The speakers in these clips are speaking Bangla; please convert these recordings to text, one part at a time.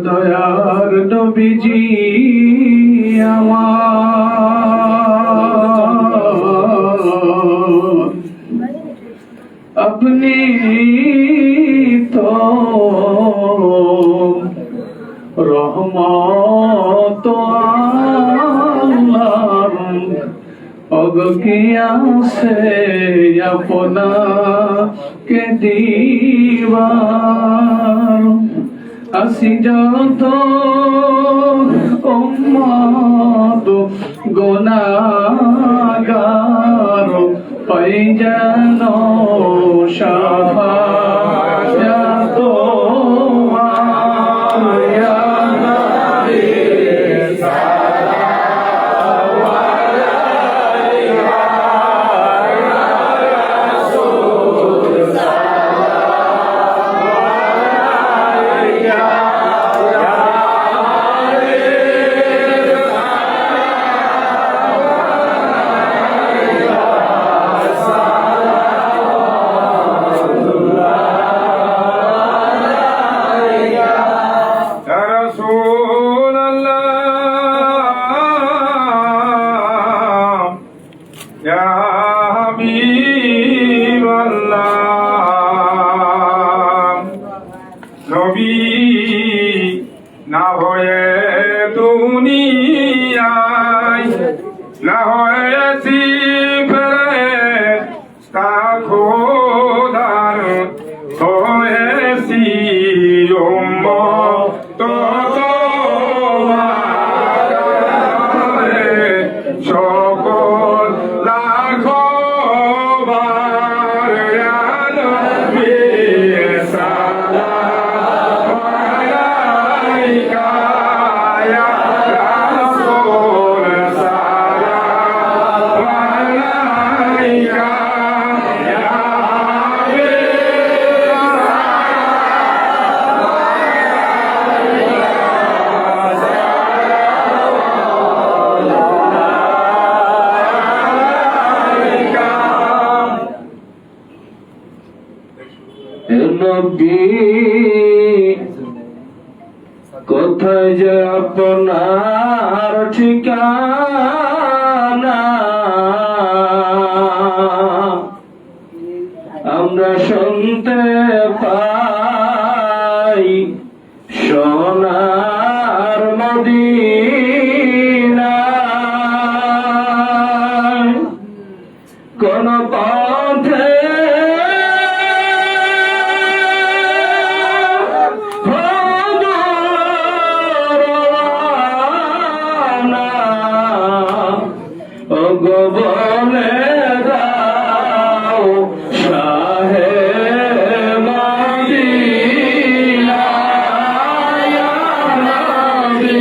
দয়ার নবীজি আমার আপনি তো রহমত আল্লাহর অগকিয়াসে আপনাকে দিবার আসি যত উম্মত গুনাহগার পাই যেন শাফায়াত ইয়া নবী নবী না হয়ে দুনিয়ায় না হয়েছি ফেরেশতা খোদার হয়েছি উম্মত তোমার সকল লাখো বার ইয়া নবী কোথায় যে আপনার ঠিকানা আমরা শুনতে পাই সোনার মদিনা কোন পথে বলে দাও শাহে মদিনা ইয়া নবী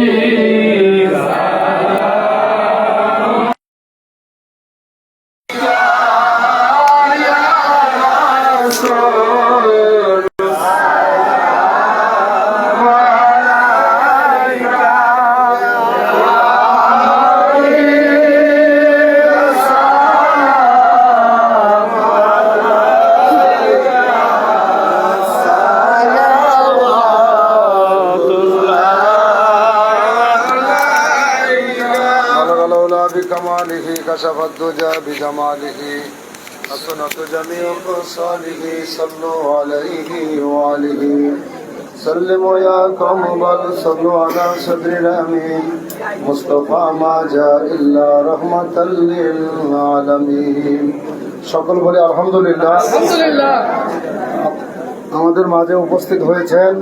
بكماله كشف الدجى بجماله حسنت جميع خصاله صلوا عليه وآله سلموا يا قوم بل صلوا على صدر الأمين مصطفى ما جاء إلا رحمة للعالمين সকল বলে আলহামদুলিল্লাহ। আমাদের মাঝে উপস্থিত হয়েছেন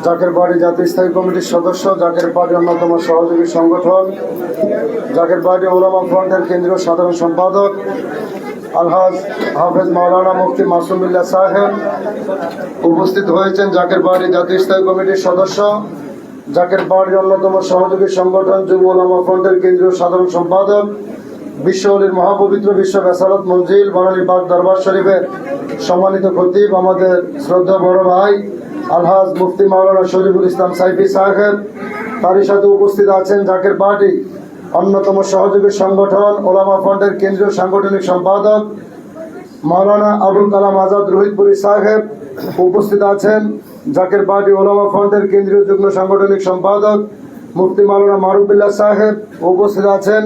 জাকের বাড়ি জাতীয় স্থায়ী কমিটির সদস্য, জাকের বাড়ি অন্যতম সহযোগী সংগঠন, জাকের বাড়ি ওলামা ফ্রন্টের কেন্দ্রীয় সাধারণ সম্পাদক আলহাজ হাফেজ মাওলানা মুফতি মাসুম বিল্লাহ সাহেব। উপস্থিত হয়েছেন জাকের বাড়ি জাতীয় স্থায়ী কমিটির সদস্য জাকের পাহাড়ির অন্যতম সহযোগী সংগঠন যুব ওলামা ফ্রন্টের কেন্দ্রীয় সাধারণ সম্পাদক বিশ্ব অলির মহাপবিত্র বিশ্ব বেসারত মঞ্জিল বনানী পাক দরবার শরীফের সম্মানিত খতিব আমাদের শ্রদ্ধা বড় ভাই আলহাজ মুফতি মাওলানা শরীফুল ইসলাম সাইফি সাহেব, তারই সাথে উপস্থিত আছেন জাকের পার্টি অন্যতম সহযোগী সংগঠন ওলামা ফ্রন্টের কেন্দ্রীয় সাংগঠনিক সম্পাদক মাওলানা আবুল কালাম আজাদ রোহিতপুরি সাহেব, উপস্থিত আছেন জাকের পার্টি ওলামা ফ্রন্টের কেন্দ্রীয় যুগ্ম সাংগঠনিক সম্পাদক মুফতি মাওলানা মারুফুল্লাহ সাহেব, উপস্থিত আছেন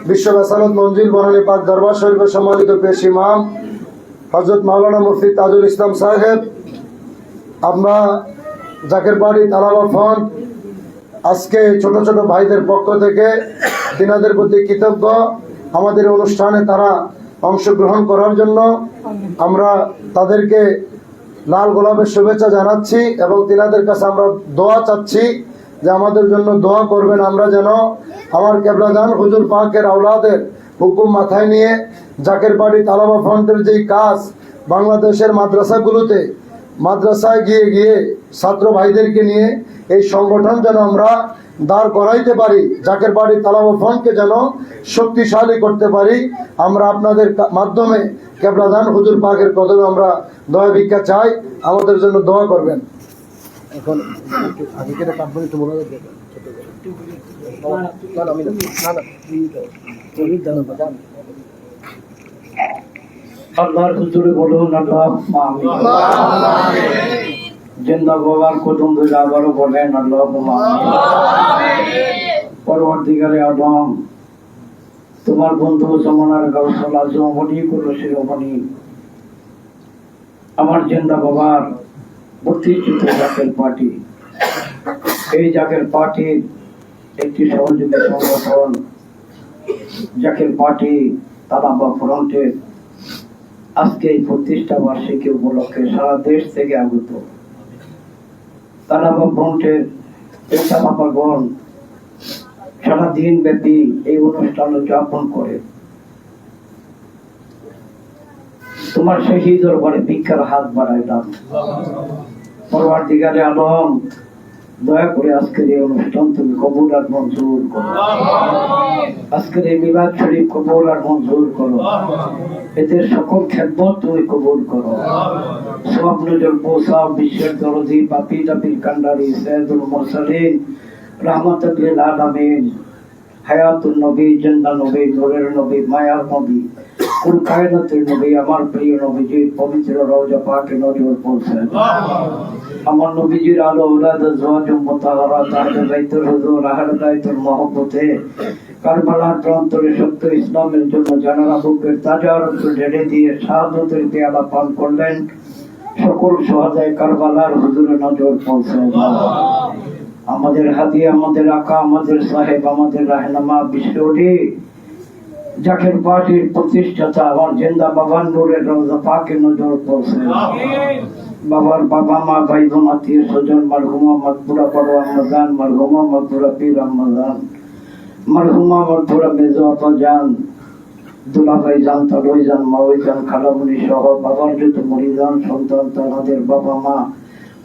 বিশ্ব বেসারত মঞ্জিল বনানী পাক দরবার শরীফের সম্মানিত পেশ ইমাম হযরত মাওলানা মুফতি তাজুল ইসলাম সাহেব। আমরা জাকের পার্টি তালাবা ফ্রন্ট আজকে ছোট ছোট ভাইদের পক্ষ থেকে তিনাদের প্রতি কৃতজ্ঞ। আমাদের অনুষ্ঠানে তারা অংশগ্রহণ করার জন্য আমরা তাদেরকে লাল গোলাপের শুভেচ্ছা জানাচ্ছি এবং তিনাদের কাছে আমরা দোয়া চাচ্ছি যে আমাদের জন্য দোয়া করবেন, আমরা যেন আমার কেবলাদান হুজুর পাকের আওলাদের হুকুম মাথায় নিয়ে জাকের পার্টি তালাবা ফ্রন্টের যেই কাজ বাংলাদেশের মাদ্রাসাগুলোতে মাদ্রাসায় গিয়ে গিয়ে ছাত্র ভাইদেরকে নিয়ে এই সংগঠন যেন আমরা দাঁড় করাইতে পারি, জাকের বাড়ি তালাবা ফ্রন্টকে যেন শক্তিশালী করতে পারি। আমরা আপনাদের মাধ্যমে কেবলাদান হুজুর পাকের কদমে আমরা দয়া ভিক্ষা চাই, আমাদের জন্য দোয়া করবেন। এখন আল্লাহর হুজুরে বলুন আল্লাহুম্মা আমিন। জিন্দা বাবার কদম ধরে আবারও বলেন আল্লাহুম্মা আমিন। পরবর্তীকালে আদম তোমার বন্ধু জমানার গাউসুল আজম মনি করল শিরোমণি আমার জিন্দা বাবার প্রতিষ্ঠিত জাকের পার্টি, এই জাকের পার্টির একটি সহযোগী সংগঠন জাকের পার্টি তালাবা ফ্রন্টের আজকে এই প্রতিষ্ঠা বার্ষিকী উপলক্ষে সারা দেশ থেকে আগত তালাবা ফ্রন্টের পেশাগণ সারা দিন ব্যাপী এই অনুষ্ঠান উদযাপন করে তোমার সেই দরবারে ভিক্ষার হাত বাড়াইলাম। পরবর্তীকালে আলম দয়া করে আজকের এই অনুষ্ঠান তুমি কবুল আর মঞ্জুর করো, আজকের এই মিলাদ শরীফ কবুল আর মঞ্জুর করো, এদের সকল খেদমত তুমি কবুল করো। সওয়াব নজর পৌঁছা বিশ্বের দরদি পাপি তাপির কান্ডারি সৈয়দুল মুরসালিন রাহমাতুল লিল আলামিন হায়াতুন নবী জিন্দা নবী নূরের নবী মায়ার নবী কুল কায়নাতের নবী আমার প্রিয় নবীজির পবিত্র রওজা পাকে নজর পৌঁছায়। আমার নবীজির আলো ওলাদ জওয়াজুম মুতাহারা তাহলে বাইতুল হুজুর আহলে বাইতুল মহব্বতে কারবালার প্রান্তরে সত্য ইসলামের জন্য জানারা বুকের তাজা রক্ত ঢেলে দিয়ে শাহাদাতের পেয়ালা পান করলেন। সকল সোহাদায়ে কারবালার হুজুরে নজর পৌঁছায়। আমাদের হাদি আমাদের আকা আমাদের সাহেব আমাদের রাহনামা বিশ্বটি জাকের পার্টির প্রতিষ্ঠাতা আমার জিন্দা বাবার নূরের রওজা পাকে নজর পৌঁছায়। বাবার বাবা মা ভাই বোন আত্মীয় স্বজন মারহুমা মাকবুরা বড় আম্মাজান মারহুমা মাকবুরা পীর আম্মাজান মারহুমা মাকবুরা মেজো আপা জান দুলা ভাই জান তালই জান মাওই জান খালামুনি সহ বাবার যত মরিদান সন্তান তাদের বাবা মা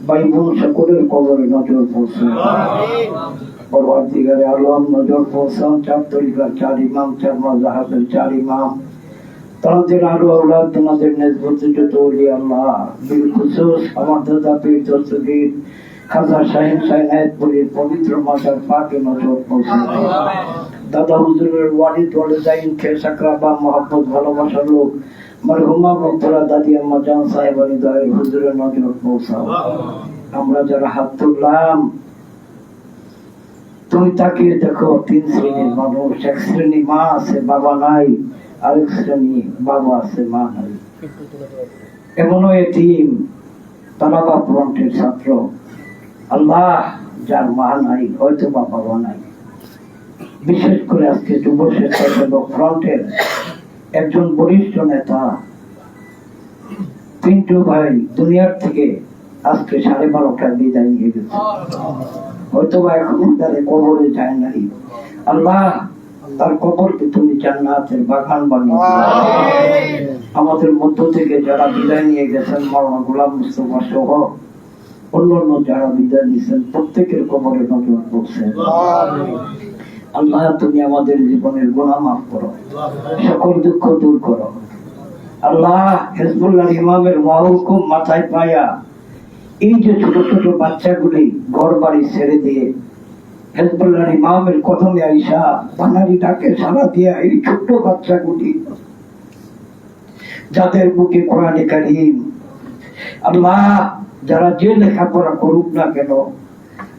ভাই বোন সকলের কবরে নজর পৌঁছায়। পরবর্তীকালে আলম নজর পৌঁছান চার তরিকার চার ইমাম চার মাযহাবের চার ইমাম তাদের আরো আওলাদ তোমাদের নেসবতে যত ওলি আল্লাহ বিল খুসুস আমার দাদা পীর দস্তগীর খাজা শাহিন সাইনায়েতপুরীর পবিত্র মাজার পাকে নজর পৌঁছায়। দাদা হুজুরের ওয়ালিদ ওয়ালিদাইন খেস আকরাবা মহব্বত ভালোবাসার লোক মরহুমা মকবুরা দাদি আম্মা জান সাহেব আলী দয়ের হুজুরের নজর পৌঁছাও। আমরা যারা হাত তুললাম তুমি তাকিয়ে দেখো তিন শ্রেণীর মানুষ, এক শ্রেণী মা আছে বাবা নাই, আরেক শ্রেণী বাবা আছে মা নাই। এমনও এতিম তালাবা ফ্রন্টের ছাত্র আল্লাহ যার মা নাই হয়তো বা বাবা নাই। বিশেষ করে আজকে যুব স্বেচ্ছাসেবক ফ্রন্টের একজন বরিষ্ঠ নেতা পিন্টু ভাই দুনিয়ার থেকে আজকে 12:30টায় বিদায় নিয়ে গেছে, হয়তো বা এখনো তার কবরে যায় নাই। আল্লাহ তার কবরকে তুমি জান্নাতের বাগান বানিয়ে আমাদের মধ্য থেকে যারা বিদায় নিয়ে গেছেন মাওলানা গোলাম মুস্তাফা সহ অন্যান্য যারা বিদায় নিয়েছেন প্রত্যেকের কবরে নজর পড়ছেন। আল্লাহ তুমি আমাদের জীবনের গুনাহ মাফ করো, সকল দুঃখ দূর করো। আল্লাহ হিজবুল্লাহ ইমামের মাহুকুম মাথায় পায়া এই যে ছোট ছোট বাচ্চাগুলি ঘর বাড়ি ছেড়ে দিয়ে হিজবুল্লাহ ইমামের কদমে আইসা বানারি ডাকে সাড়া দিয়া এই ছোট্ট বাচ্চাগুলি যাদের বুকে কোরআনে কারীম, আল্লাহ যারা যে লেখাপড়া করুক না কেন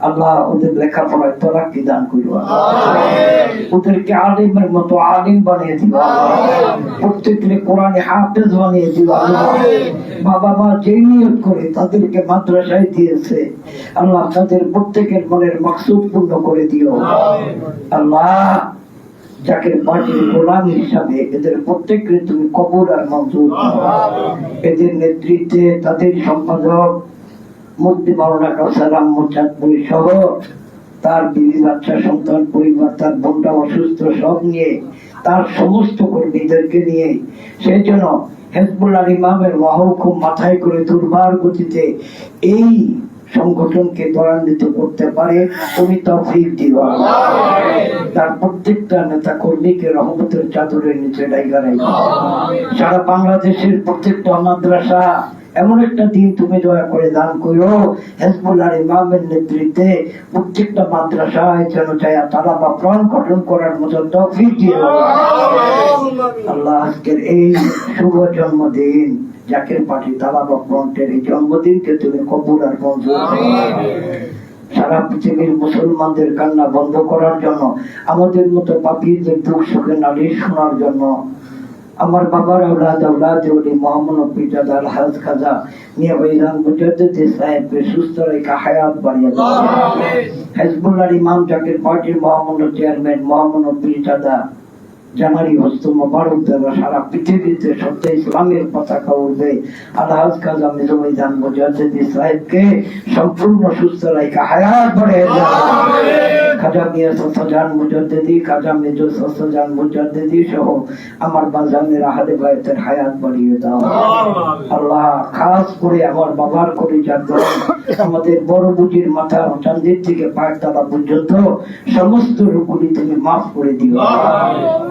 আল্লাহ ওদের লেখাপড়ায় তরাক্কি দান করো, ওদেরকে আলিমের মতো আলিম বানিয়ে দিও, প্রত্যেককে কোরআনে হাফেজ বানিয়ে দিও। বাবা মা যেই নিয়ত করে তাদেরকে মাদ্রাসায় দিয়েছে আল্লাহ তাদের প্রত্যেকের মনের মাকসুদ পূর্ণ করে দিও। আল্লাহ জাকের পার্টির গোলাম হিসাবে এদের প্রত্যেককে তুমি কবুল আর মঞ্জুর করো। এদের নেতৃত্বে তাদের সম্পাদক মুফতি মাওলানা কাউসার আহমদ চাঁদপুরি সহ তার বিবি বাচ্চা সন্তান পরিবার তার বোনটা অসুস্থ সব নিয়ে তার সমস্ত কর্মীদেরকে নিয়ে সেই জন্য হিজবুল্লাহ ইমামের মাহকুম মাথায় করে দুর্বার গতিতে এই সংগঠনকে ত্বরান্বিত করতে পারে তুমি তৌফিক দিও। তার প্রত্যেকটা নেতা কর্মীকে রহমতের চাদরের নিচে ডাইগা রাখো। সারা বাংলাদেশের প্রত্যেকটা মাদ্রাসা এমন একটা দিন তুমি দয়া করে দান করো হিজবুল্লাহ ইমামের নেতৃত্বে প্রত্যেকটা মাদ্রাসায় যেন চায়া তারা বা প্রাণ গঠন করার মতো তৌফিক দিও। আল্লাহ আজকের এই শুভ জন্মদিন জাকের পার্টি তালাবা ফ্রন্টের এই জন্মদিনকে তুমি কবুল আর মঞ্জুর করো। সারা পৃথিবীর মুসলমানদের কান্না বন্ধ করার জন্য, আমাদের মতো পাপীদের দুঃখ সুখে নালিশ শোনার জন্য আমার বাবার আওলাদ ওলি মোহাম্মদ পিতাদা আলহাজ খাজা মিয়া ভাইজান মুজাদ্দিদ সাহেবকে সুস্থ রেখে হায়াত বাড়িয়ে দাও। হিজবুল্লাহ ইমাম জাকের পার্টির মোহাম্মদ চেয়ারম্যান মোহাম্মদ পিতাদা জানারি হস্ত মোবারক দেওয়া সারা পৃথিবীতে সত্য ইসলামের পতাকা উঠবে। আলহাজ খাজা মিয়া ভাইজান মুজাদ্দিদ সাহেবকে সম্পূর্ণ সুস্থ রেখে হায়াত বাড়িয়ে দাও। খাজা মিয়া সসাজান মুজাদ্দিদি, খাজা মেজো সসাজান মুজাদ্দিদি সহ আমার বাজানের আহলে বায়তের হায়াত বাড়িয়ে দাও। আল্লাহ খাস করে আমার বাবার করে জানতাম আমাদের বড় বুঝির মাথা চান্দির থেকে পায়ের তলা পর্যন্ত সমস্ত রূপগুলি তুমি মাফ করে দিও।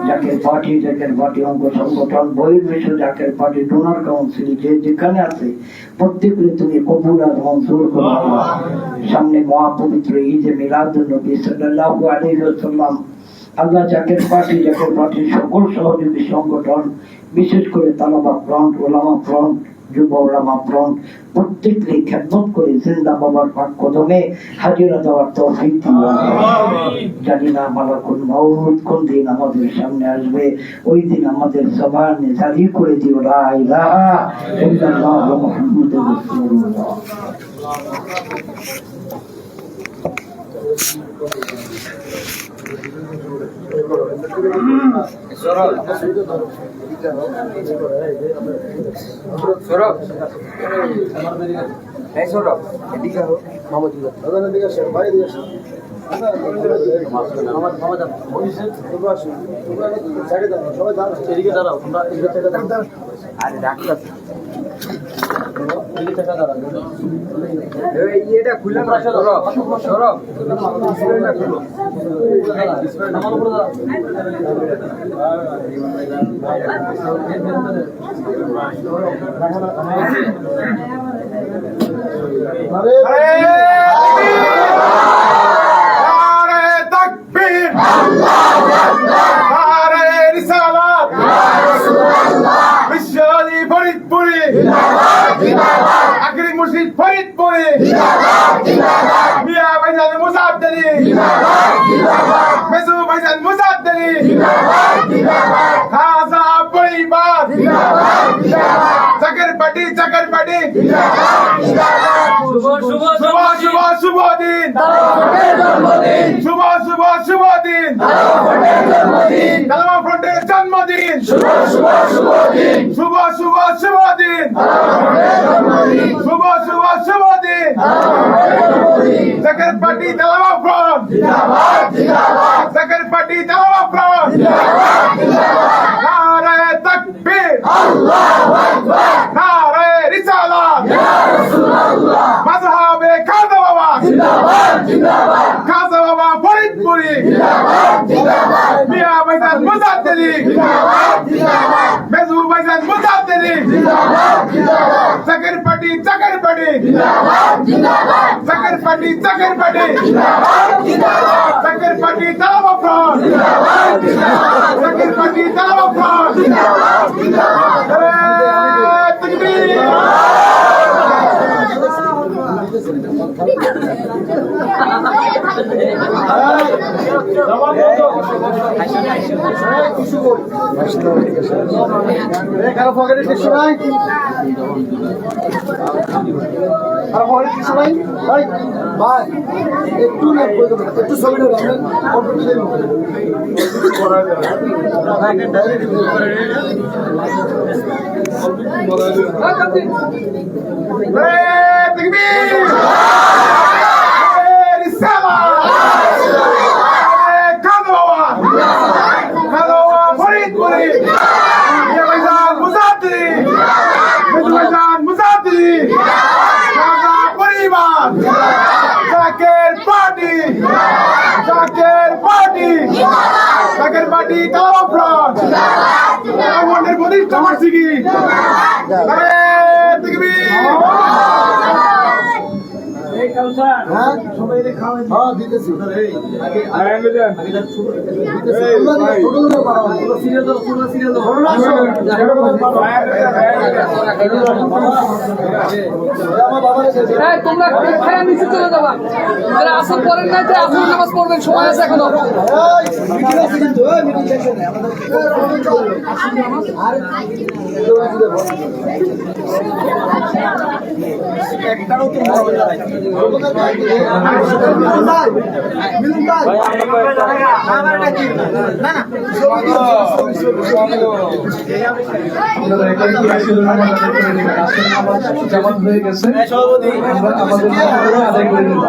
জাকের পার্টি অঙ্গ সংগঠন বহির্বিশ্ব জাকের পার্টি ডোনার কাউন্সিল যে যেখানে আছে প্রত্যেককে তুমি কবুল আর মঞ্জুর করো। সামনে মহাপবিত্র ঈদে মিলাদুন নবী সাল্লাল্লাহু আলাইহি ওয়াসাল্লাম আল্লাহ জাকের পার্টির সকল সহযোগী সংগঠন বিশেষ করে তালাবা ফ্রন্ট, ওলামা ফ্রন্ট, যুব ওলামা ফ্রন্ট প্রত্যেককে খেদমত করে জিন্দা বাবার পাক কদমে হাজিরা দেওয়ার তৌফিক দিও। জানি না মালাকুল মউত কোন দিন আমাদের সামনে আসবে, ওই দিন আমাদের জবানে জারি করে দিও লা ইলাহা ইল্লাল্লাহ মুহাম্মাদুর রাসূলুল্লাহ। এটা খুলে না সরব আখরি মুর্শিদ ফরিদপুরে মিয়া ভাইজান মুসাদ্দেলি মেজু ভাইজান মুসাদ্দেলি খাজা পরিবার জাকের পার্টি শুভ দিন শুভ দিন কালামা ফ্রন্টের জন্মদিন শুভ দিন শুভ দিন জাকের পার্টি কালামা ফ্রন্ট জাকের পার্টি কালামা ফ্রন্ট নারে তাকবীর আল্লাহু আকবার নারে রিসালাত ইয়া রাসূলুল্লাহ মাযহাবে মিয়া ভাইজান মুজাদ্দেদি মেজু ভাইজান মুজাদ্দেদি জাকের পার্টি জাকের পার্টি জাকের পার্টি জাকের পার্টি জাকের পার্টি দালাল ফ্রন্ট জাকের পার্টি দালাল ফ্রন্ট কারো পকেটে টিস্যু নাই? কারো পকেটে টিস্যু নাই? ভাই ভাই একটু না একটু ছবিটা রাখবেন জাকের পার্টি দালাল ফ্রন্ট আমাদের প্রতিষ্ঠা বার্ষিকী হ্যাঁ দিতেছি তোমরা খায়া নিচে চলে যাবা যারা আসল পড়েন নাই তো আসল নামাজ পড়বেন সময় আছে এখনো জামাত হয়ে গেছে আমরা আমাদের আদায় করে নিব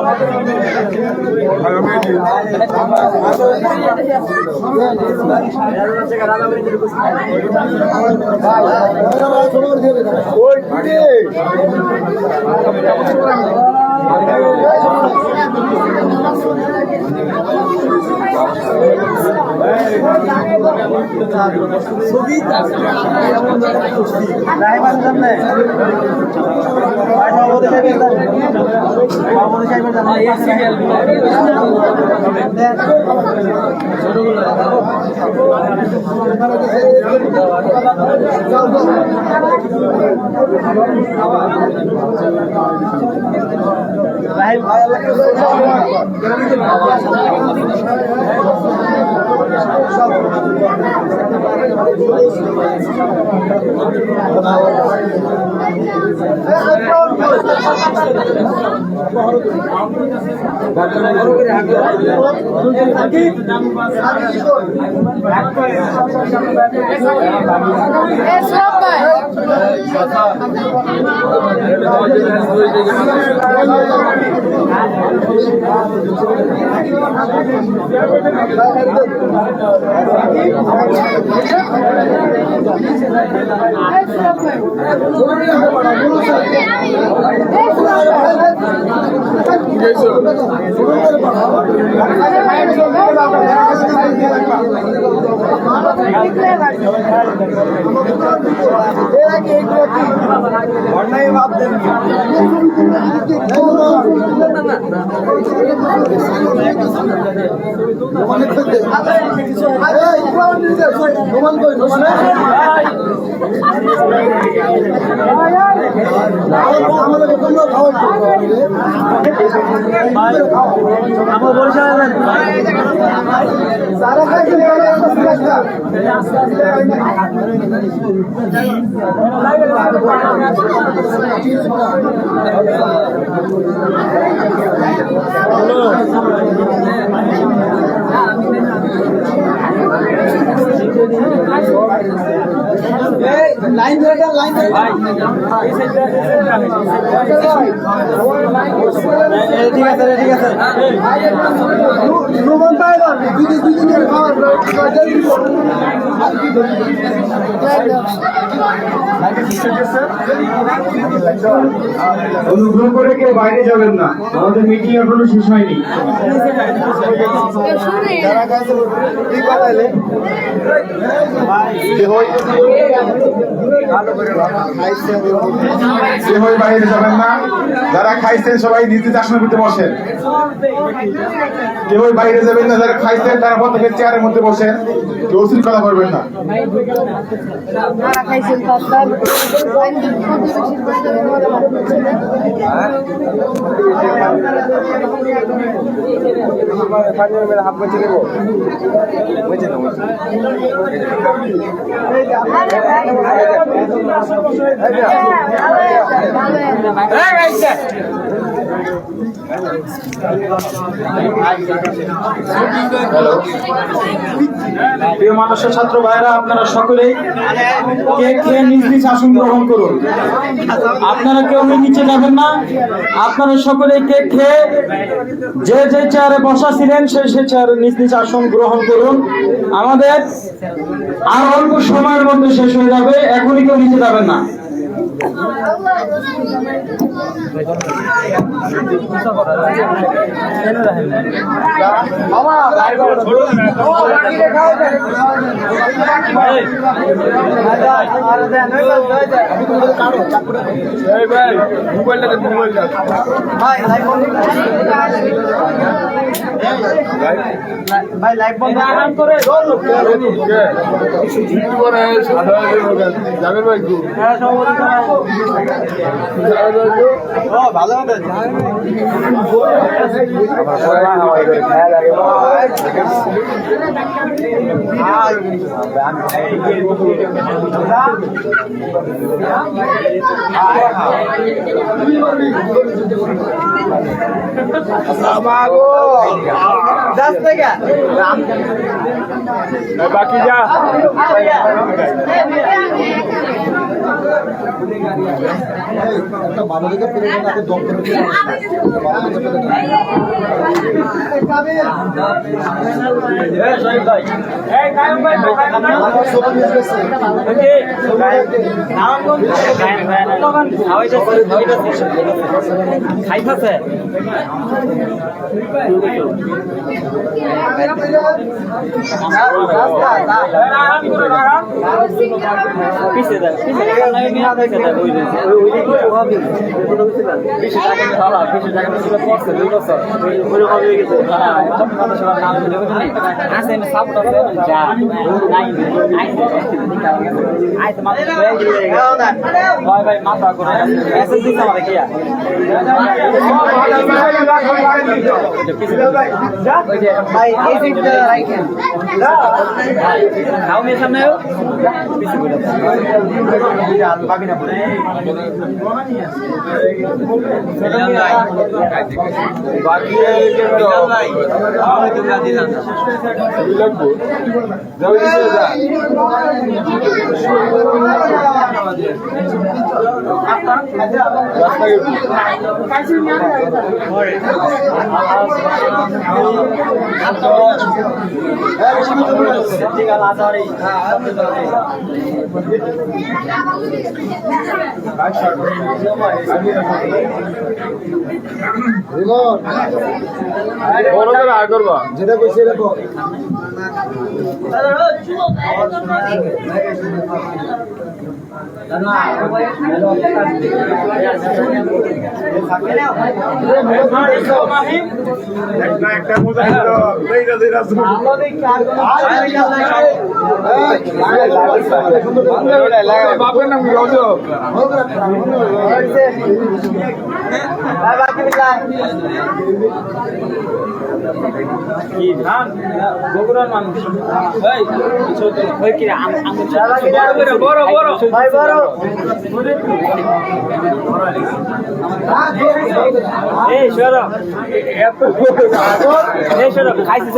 ঠিক আছে অনুগ্রহ করে কেউ বাইরে যাবেন না, আমাদের মিটিং এখনো শেষ হয়নি। কেউই বাইরে যাবেন না, যারা খাইছেন সবাই নিজ নিজ আসনের মধ্যে বসেন। কেউই বাইরে যাবেন না, যারা খাইছেন তারা প্রত্যেকের চেয়ারের মধ্যে বসেন, কেউ শৃঙ্খলা করবেন না। হ্যালো প্রিয় মানুষের ছাত্র ভাইরা, আপনারা সকলেই কেক খেয়ে নিজ নিজ আসন গ্রহণ করুন। আপনারা কেউ নিচে যাবেন না, আপনারা সকলেই কেক খেয়ে যে যে চেয়ারে বসা ছিলেন সেই চেয়ারে নিজ নিজ আসন গ্রহণ করুন। আমাদের আর অল্প সময়ের মধ্যে শেষ হয়ে যাবে, এখনই কেউ নিচে যাবেন না। ভাই লাইভ বন্ধ করে যাবেন ভাই ভালো হবে বাকি যা খাইতেছে পিছিয়ে দেয় মাথা করে যেটা কইছে এটা বল। বাপের নাম কি ধান বগুড়ার মানুষ বড় বড় ভাই বড় এই সরব এই সরব খাইছিস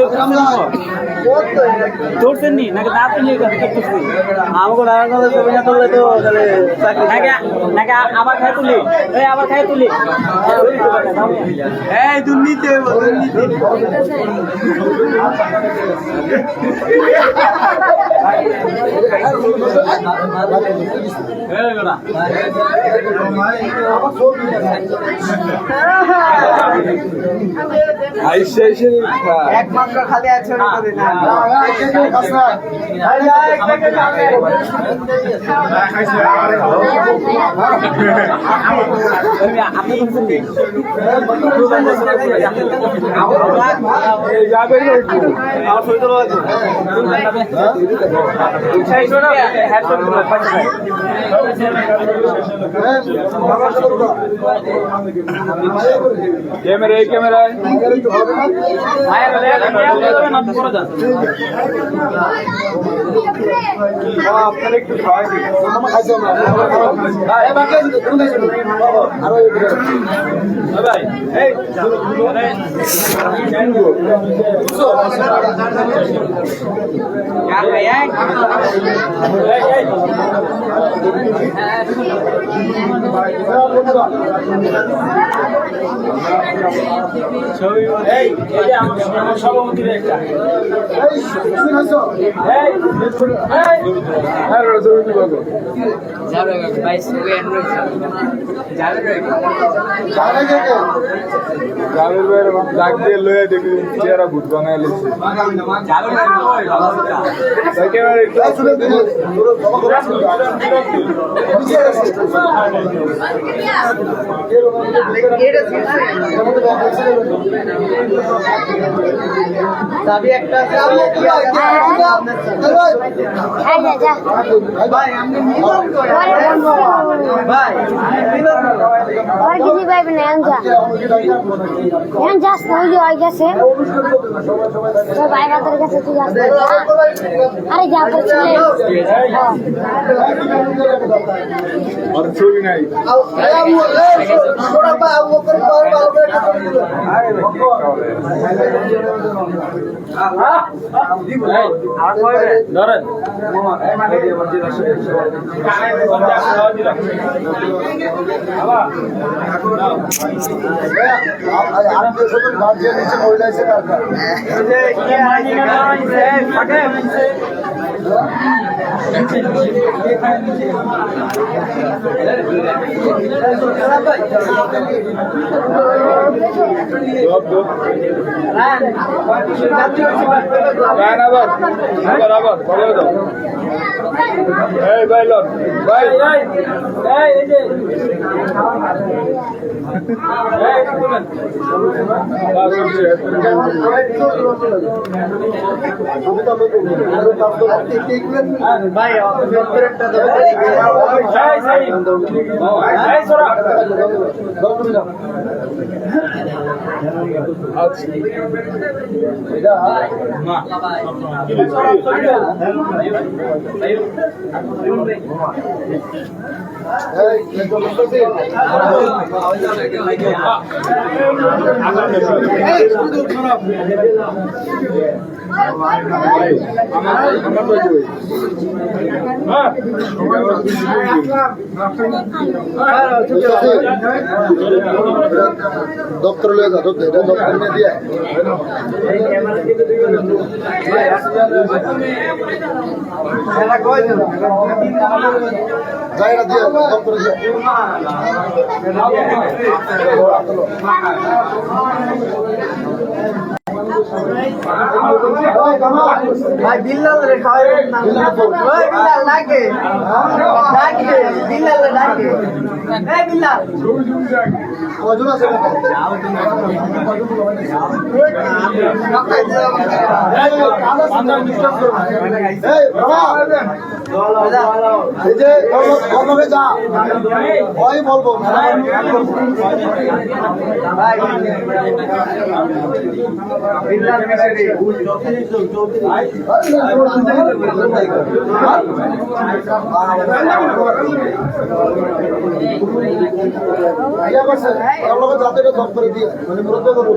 ধরছেন নি নাকি দাঁত নিয়ে করতেছি আমাকে নারায়ণ ছবি না তুললে তো নাকি আবার খাই তুলি এই আবার খাই তুলি এই দুর্নীতি দুর্নীতি একমাত্র খালি আছে ক্যামেরায় ক্যামেরায় আপনারা একটু খাওয়াই দিন সভাপতির একটা ডাক দিয়ে লয়ে দেখি চেহারা ভূত বানায় লেছে চাবি একটা ভাই আপনি মিলন ভাই আর কিছু পাইবে না এখন যাস না ওই যে ওই গেছে তোর ভাই রাতের কাছে তুই যাস আরে যা করছিস আর ছবি নাই ধরেন নিচে মহিলা এসে কারখানা আবার বলে দাও এই ভাই লন ভাই এই যে ভাই দপ্তর লয়ে যা দপ্তর নিয়ে দিয়ে জায়গা দিয়ে দপ্তরে দিয়ে ভাই বিল্লাল রে খাওয়াই না ভাই বিল্লাল লাগে লাগে বিল্লাল রে লাগে এই বিল্লাল কজন আছে এই যে কর্মকে যা ওই বলবো ভাই বিল্লাল মিশরি ইয়া করছে কর্মকে যাতে দপ্তরে দিয়ে মানে মুরব্বী করবো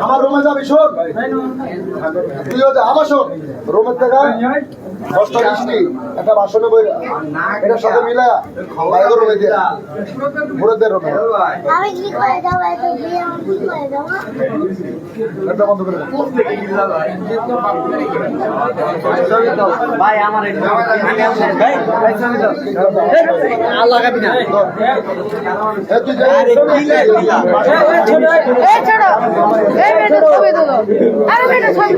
আমার রুমে যাবি শোন তুইও যা আমার শোন রুমের থেকে 10টা মিষ্টি একটা বাসনে বই এটার সাথে মিলা বাইরের রুমে দিয়ে মুরব্বীর রুমে আমি কি করে যাবো এটা বন্ধ করে দাও। ভাই আমার আল্লাহ কাবি না এ তুই যা, এই ছোট এই মেয়েটা ছবি তোলো আরে মেয়েটা ছবি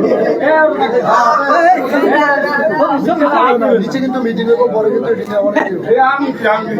নিচে কিন্তু মিটিং এর পরে কিন্তু এটি নিয়ে অনেক আমি